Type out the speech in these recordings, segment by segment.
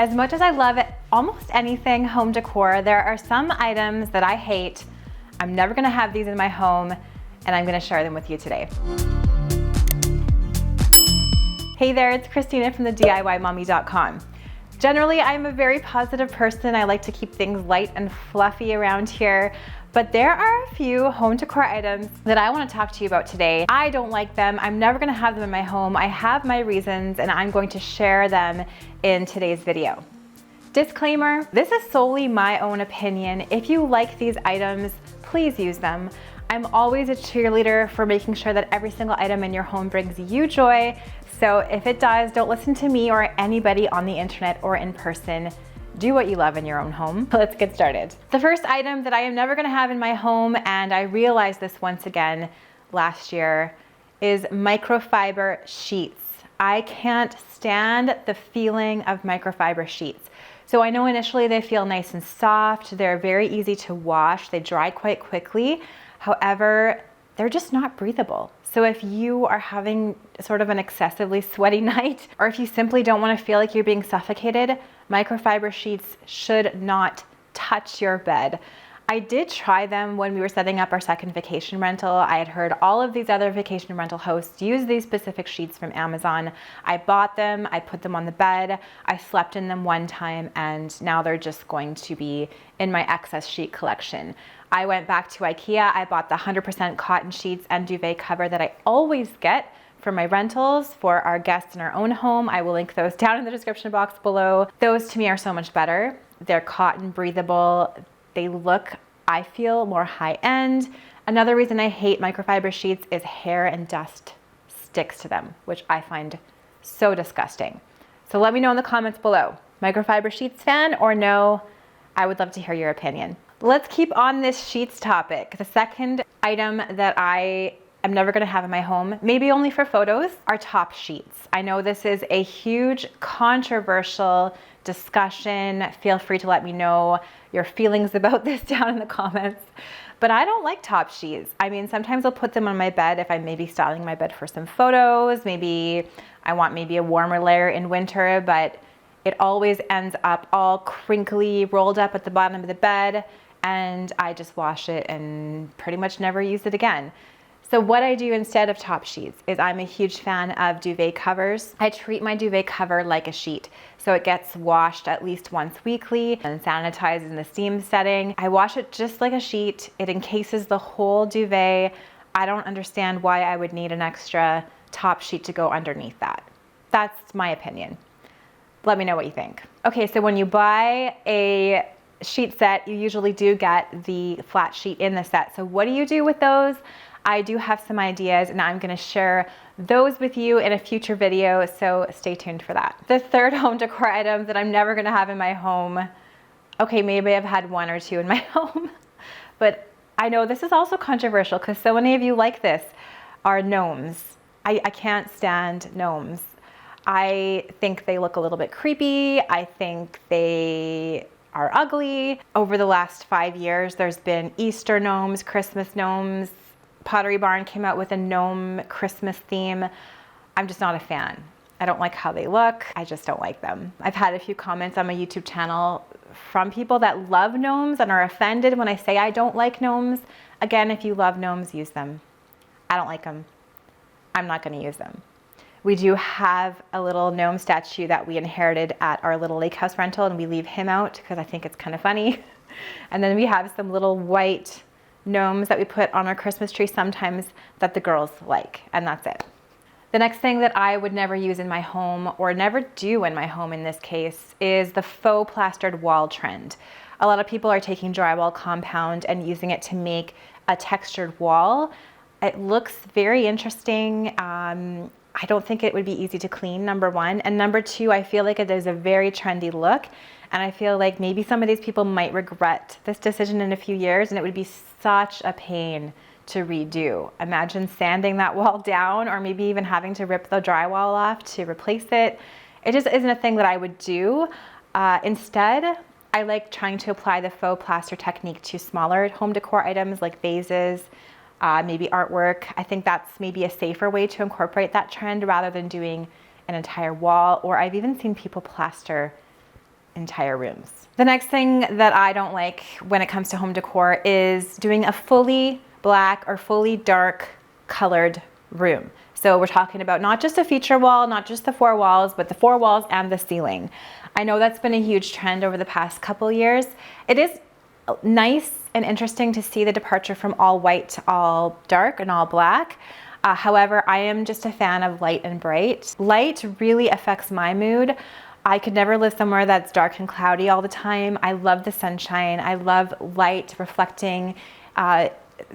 As much as I love almost anything home decor, there are some items that I hate. I'm never gonna have these in my home, and I'm gonna share them with you today. Hey there, it's Christina from the DIYmommy.com. Generally, I'm a very positive person. I like to keep things light and fluffy around here, but there are a few home decor items that I want to talk to you about today. I don't like them. I'm never going to have them in my home. I have my reasons, and I'm going to share them in today's video. Disclaimer, this is solely my own opinion. If you like these items, please use them. I'm always a cheerleader for making sure that every single item in your home brings you joy. So if it does, don't listen to me or anybody on the internet or in person. Do what you love in your own home. Let's get started. The first item that I am never gonna have in my home, and I realized this once again last year, is microfiber sheets. I can't stand the feeling of microfiber sheets. So I know initially they feel nice and soft. They're very easy to wash. They dry quite quickly. However, they're just not breathable. So if you are having sort of an excessively sweaty night, or if you simply don't want to feel like you're being suffocated, microfiber sheets should not touch your bed. I did try them when we were setting up our second vacation rental. I had heard all of these other vacation rental hosts use these specific sheets from Amazon. I bought them, I put them on the bed, I slept in them one time, and now they're just going to be in my excess sheet collection. I went back to IKEA, I bought the 100% cotton sheets and duvet cover that I always get for my rentals for our guests in our own home. I will link those down in the description box below. Those to me are so much better. They're cotton breathable. They look, I feel, more high end. Another reason I hate microfiber sheets is hair and dust sticks to them, which I find so disgusting. So let me know in the comments below. Microfiber sheets fan or no? I would love to hear your opinion. Let's keep on this sheets topic. The second item that I am never gonna have in my home, maybe only for photos, are top sheets. I know this is a huge controversial discussion. Feel free to let me know your feelings about this down in the comments. But I don't like top sheets. I mean, sometimes I'll put them on my bed if I'm maybe styling my bed for some photos. Maybe I want maybe a warmer layer in winter, but it always ends up all crinkly, rolled up at the bottom of the bed, and I just wash it and pretty much never use it again. So what I do instead of top sheets is I'm a huge fan of duvet covers. I treat my duvet cover like a sheet. So it gets washed at least once weekly and sanitized in the steam setting. I wash it just like a sheet. It encases the whole duvet. I don't understand why I would need an extra top sheet to go underneath that. That's my opinion. Let me know what you think. Okay, so when you buy a sheet set, you usually do get the flat sheet in the set. So what do you do with those? I do have some ideas, and I'm gonna share those with you in a future video, so stay tuned for that. The third home decor item that I'm never gonna have in my home, okay, maybe I've had one or two in my home, but I know this is also controversial because so many of you like this, are gnomes. I can't stand gnomes. I think they look a little bit creepy. I think they are ugly. Over the last 5 years, there's been Easter gnomes, Christmas gnomes. Pottery Barn came out with a gnome Christmas theme. I'm just not a fan. I don't like how they look. I just don't like them. I've had a few comments on my YouTube channel from people that love gnomes and are offended when I say I don't like gnomes. Again, if you love gnomes, use them. I don't like them. I'm not gonna use them. We do have a little gnome statue that we inherited at our little lake house rental, and we leave him out because I think it's kind of funny. And then we have some little white gnomes that we put on our Christmas tree sometimes that the girls like, and that's it. The next thing that I would never use in my home, or never do in my home in this case, is the faux plastered wall trend. A lot of people are taking drywall compound and using it to make a textured wall. It looks very interesting. I don't think it would be easy to clean, number one. And number two, I feel like it is a very trendy look. And I feel like maybe some of these people might regret this decision in a few years, and it would be such a pain to redo. Imagine sanding that wall down, or maybe even having to rip the drywall off to replace it. It just isn't a thing that I would do. Instead, I like trying to apply the faux plaster technique to smaller home decor items like vases, maybe artwork. I think that's maybe a safer way to incorporate that trend rather than doing an entire wall. Or I've even seen people plaster entire rooms. The next thing that I don't like when it comes to home decor is doing a fully black or fully dark colored room. So we're talking about not just a feature wall, not just the 4 walls, but the 4 walls and the ceiling. I know that's been a huge trend over the past couple years. It is nice and interesting to see the departure from all white to all dark and all black. However, I am just a fan of light and bright. Light really affects my mood. I could never live somewhere that's dark and cloudy all the time. I love the sunshine. I love light reflecting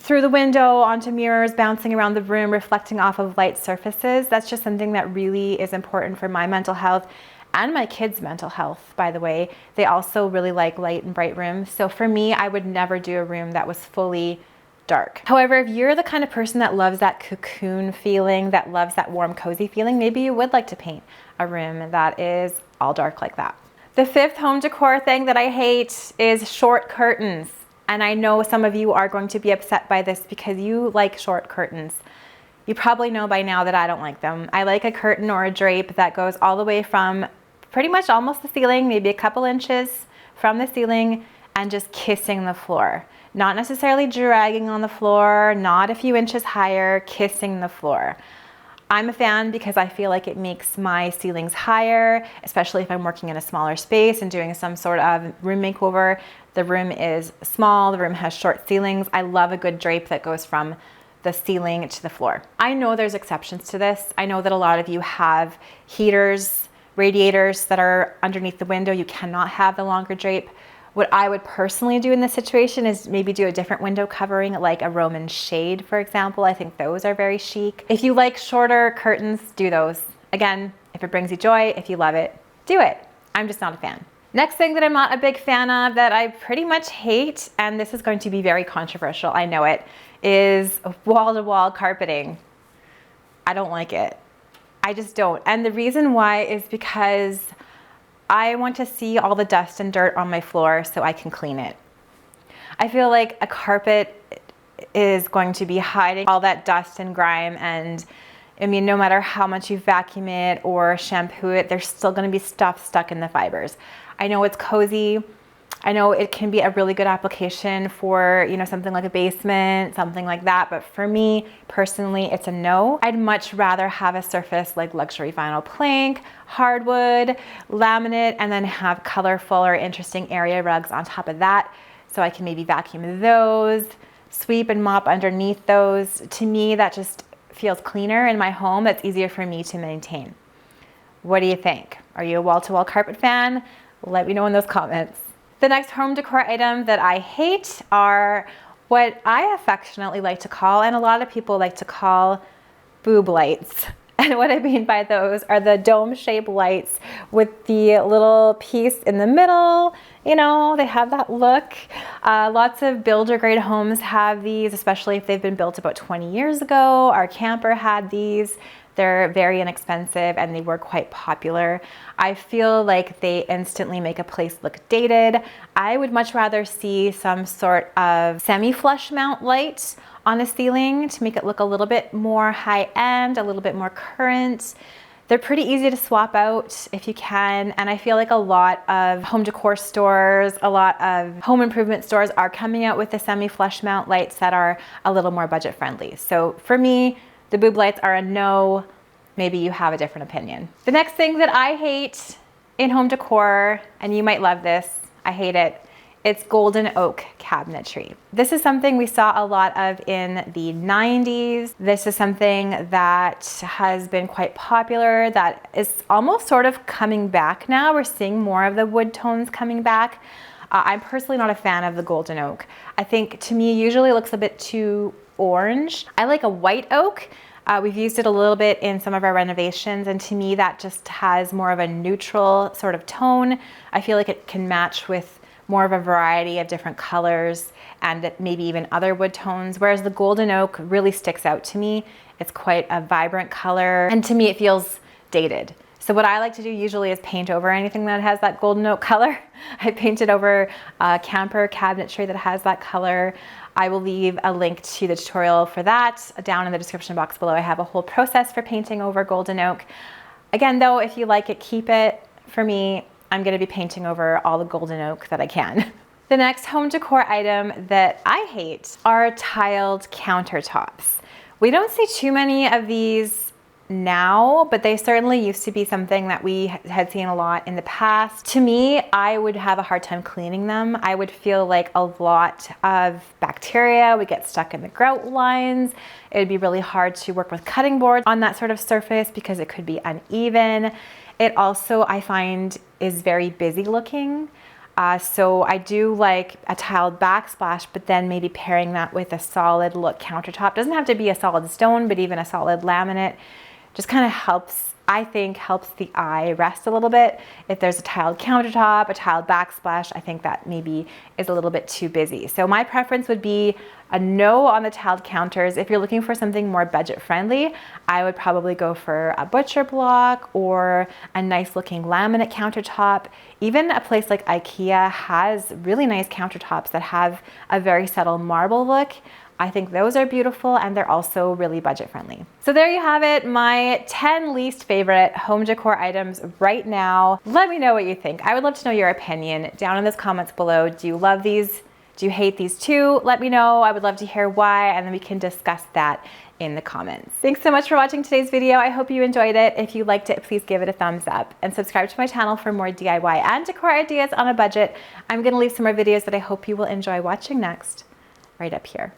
through the window onto mirrors, bouncing around the room, reflecting off of light surfaces. That's just something that really is important for my mental health and my kids' mental health, by the way. They also really like light and bright rooms. So for me, I would never do a room that was fully dark. However, if you're the kind of person that loves that cocoon feeling, that loves that warm, cozy feeling, maybe you would like to paint a room that is all dark like that. The 5th home decor thing that I hate is short curtains. And I know some of you are going to be upset by this because you like short curtains. You probably know by now that I don't like them. I like a curtain or a drape that goes all the way from pretty much almost the ceiling, maybe a couple inches from the ceiling, and just kissing the floor. Not necessarily dragging on the floor, not a few inches higher, kissing the floor. I'm a fan because I feel like it makes my ceilings higher, especially if I'm working in a smaller space and doing some sort of room makeover. The room is small, the room has short ceilings. I love a good drape that goes from the ceiling to the floor. I know there's exceptions to this. I know that a lot of you have heaters, radiators that are underneath the window. You cannot have the longer drape. What I would personally do in this situation is maybe do a different window covering, like a Roman shade, for example. I think those are very chic. If you like shorter curtains, do those. Again, if it brings you joy, if you love it, do it. I'm just not a fan. Next thing that I'm not a big fan of that I pretty much hate, and this is going to be very controversial, I know it, is wall-to-wall carpeting. I don't like it. I just don't. And the reason why is because I want to see all the dust and dirt on my floor so I can clean it. I feel like a carpet is going to be hiding all that dust and grime, and I mean, no matter how much you vacuum it or shampoo it, there's still going to be stuff stuck in the fibers. I know it's cozy. I know it can be a really good application for, you know, something like a basement, something like that. But for me personally, it's a no. I'd much rather have a surface like luxury vinyl plank, hardwood, laminate, and then have colorful or interesting area rugs on top of that. So I can maybe vacuum those, sweep and mop underneath those. To me, that just feels cleaner in my home. That's easier for me to maintain. What do you think? Are you a wall-to-wall carpet fan? Let me know in those comments. The next home decor item that I hate are what I affectionately like to call, and a lot of people like to call, boob lights. And what I mean by those are the dome-shaped lights with the little piece in the middle. You know, they have that look. Lots of builder-grade homes have these, especially if they've been built about 20 years ago. Our camper had these. They're very inexpensive and they were quite popular. I feel like they instantly make a place look dated. I would much rather see some sort of semi-flush mount light on a ceiling to make it look a little bit more high-end, a little bit more current. They're pretty easy to swap out if you can, and I feel like a lot of home decor stores, a lot of home improvement stores are coming out with the semi-flush mount lights that are a little more budget friendly. So for me, the boob lights are a no. Maybe you have a different opinion. The next thing that I hate in home decor, and you might love this, I hate it, it's golden oak cabinetry. This is something we saw a lot of in the 90s. This is something that has been quite popular, that is almost sort of coming back now. We're seeing more of the wood tones coming back. I'm personally not a fan of the golden oak. I think, to me, usually it looks a bit too orange. I like a white oak. We've used it a little bit in some of our renovations, and to me that just has more of a neutral sort of tone. I feel like it can match with more of a variety of different colors and maybe even other wood tones, whereas the golden oak really sticks out to me. It's quite a vibrant color, and to me it feels dated. So what I like to do usually is paint over anything that has that golden oak color. I painted over camper cabinetry that has that color. I will leave a link to the tutorial for that down in the description box below. I have a whole process for painting over golden oak. Again though, if you like it, keep it. For me, I'm gonna be painting over all the golden oak that I can. The next home decor item that I hate are tiled countertops. We don't see too many of these now, but they certainly used to be something that we had seen a lot in the past. To me, I would have a hard time cleaning them. I would feel like a lot of bacteria would get stuck in the grout lines. It would be really hard to work with cutting boards on that sort of surface because it could be uneven. It also, I find, is very busy looking. So I do like a tiled backsplash, but then maybe pairing that with a solid look countertop. Doesn't have to be a solid stone, but even a solid laminate just kind of helps, I think, helps the eye rest a little bit. If there's a tiled countertop, a tiled backsplash, I think that maybe is a little bit too busy. So my preference would be a no on the tiled counters. If you're looking for something more budget friendly, I would probably go for a butcher block or a nice looking laminate countertop. Even a place like IKEA has really nice countertops that have a very subtle marble look. I think those are beautiful, and they're also really budget friendly. So there you have it, my 10 least favorite home decor items right now. Let me know what you think. I would love to know your opinion down in the comments below. Do you love these? Do you hate these too? Let me know. I would love to hear why, and then we can discuss that in the comments. Thanks so much for watching today's video. I hope you enjoyed it. If you liked it, please give it a thumbs up and subscribe to my channel for more DIY and decor ideas on a budget. I'm gonna leave some more videos that I hope you will enjoy watching next, right up here.